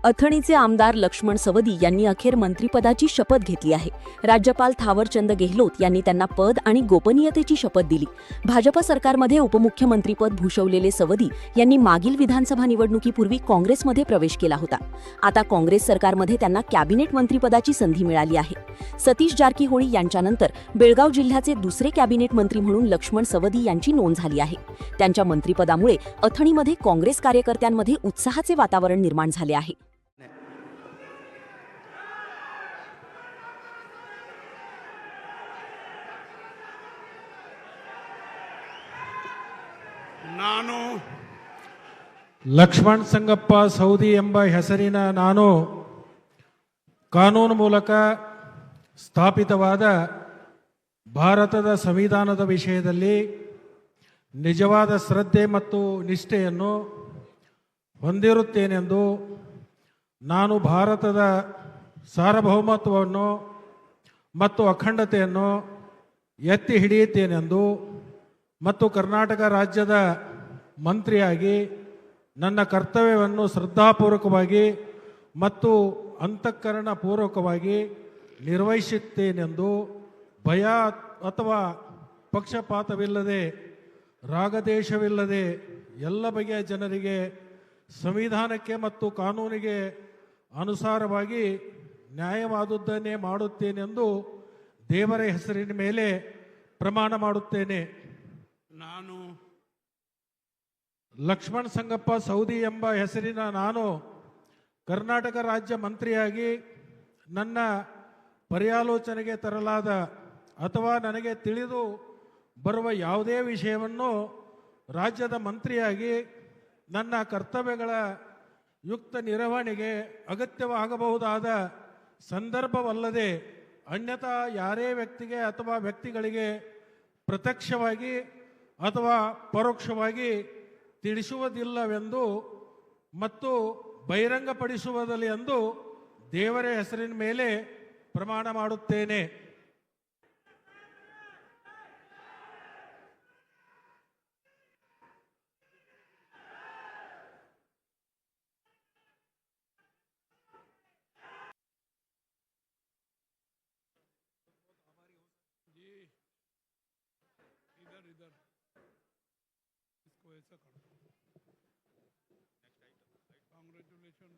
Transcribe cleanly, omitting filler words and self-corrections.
अथणीचे आमदार लक्ष्मण सवदी यांनी अखेर मंत्रिपदाची शपथ घेतली आहे. राज्यपाल थावरचंद गेहलोत यांनी त्यांना पद आणि गोपनीयतेची शपथ दिली. भाजप सरकारमध्ये उपमुख्यमंत्रीपद भूषवलेले सवदी यांनी मागील विधानसभा निवडणुकीपूर्वी काँग्रेसमध्ये प्रवेश केला होता. आता काँग्रेस सरकारमध्ये त्यांना कॅबिनेट मंत्रिपदाची संधी मिळाली आहे. सतीश जारकीहोळी यांच्यानंतर बेळगाव जिल्ह्याचे दुसरे कॅबिनेट मंत्री म्हणून लक्ष्मण सवदी यांची नोंद झाली आहे. त्यांच्या मंत्रिपदामुळे अथणीमध्ये काँग्रेस कार्यकर्त्यांमध्ये उत्साहाचे वातावरण निर्माण झाले आहे. ನಾನು ಲಕ್ಷ್ಮಣ್ ಸಂಗಪ್ಪ ಸೌದಿ ಎಂಬ ಹೆಸರಿನ ನಾನು ಕಾನೂನು ಮೂಲಕ ಸ್ಥಾಪಿತವಾದ ಭಾರತದ ಸಂವಿಧಾನದ ವಿಷಯದಲ್ಲಿ ನಿಜವಾದ ಶ್ರದ್ಧೆ ಮತ್ತು ನಿಷ್ಠೆಯನ್ನು ಹೊಂದಿರುತ್ತೇನೆಂದು, ನಾನು ಭಾರತದ ಸಾರ್ವಭೌಮತ್ವವನ್ನು ಮತ್ತು ಅಖಂಡತೆಯನ್ನು ಎತ್ತಿ ಹಿಡಿಯುತ್ತೇನೆಂದು ಮತ್ತು ಕರ್ನಾಟಕ ರಾಜ್ಯದ ಮಂತ್ರಿಯಾಗಿ ನನ್ನ ಕರ್ತವ್ಯವನ್ನು ಶ್ರದ್ಧಾಪೂರ್ವಕವಾಗಿ ಮತ್ತು ಅಂತಃಕರಣಪೂರ್ವಕವಾಗಿ ನಿರ್ವಹಿಸುತ್ತೇನೆಂದು ಭಯ ಅಥವಾ ಪಕ್ಷಪಾತವಿಲ್ಲದೆ ರಾಗದೇಶವಿಲ್ಲದೆ ಎಲ್ಲ ಬಗೆಯ ಜನರಿಗೆ ಸಂವಿಧಾನಕ್ಕೆ ಮತ್ತು ಕಾನೂನಿಗೆ ಅನುಸಾರವಾಗಿ ನ್ಯಾಯವಾದುದನ್ನೇ ಮಾಡುತ್ತೇನೆಂದು ದೇವರ ಹೆಸರಿನ ಮೇಲೆ ಪ್ರಮಾಣ ಮಾಡುತ್ತೇನೆ. ನಾನು ಲಕ್ಷ್ಮಣ್ ಸಂಗಪ್ಪ ಸೌದಿ ಎಂಬ ಹೆಸರಿನ ನಾನು ಕರ್ನಾಟಕ ರಾಜ್ಯ ಮಂತ್ರಿಯಾಗಿ ನನ್ನ ಪರ್ಯಾಲೋಚನೆಗೆ ತರಲಾದ ಅಥವಾ ನನಗೆ ತಿಳಿದು ಬರುವ ಯಾವುದೇ ವಿಷಯವನ್ನು ರಾಜ್ಯದ ಮಂತ್ರಿಯಾಗಿ ನನ್ನ ಕರ್ತವ್ಯಗಳ ಯುಕ್ತ ನಿರ್ವಹಣೆಗೆ ಅಗತ್ಯವಾಗಬಹುದಾದ ಸಂದರ್ಭವಲ್ಲದೆ ಅನ್ಯಥಾ ಯಾರೇ ವ್ಯಕ್ತಿಗೆ ಅಥವಾ ವ್ಯಕ್ತಿಗಳಿಗೆ ಪ್ರತ್ಯಕ್ಷವಾಗಿ ಅಥವಾ ಪರೋಕ್ಷವಾಗಿ ತಿಳಿಸುವುದಿಲ್ಲವೆಂದು ಮತ್ತು ಬಹಿರಂಗಪಡಿಸುವುದಿಲ್ಲ ಎಂದು ದೇವರ ಹೆಸರಿನ ಮೇಲೆ ಪ್ರಮಾಣ ಮಾಡುತ್ತೇನೆ. इधर इधर इसको ऐसा कर दो. कांग्रेचुलेशन.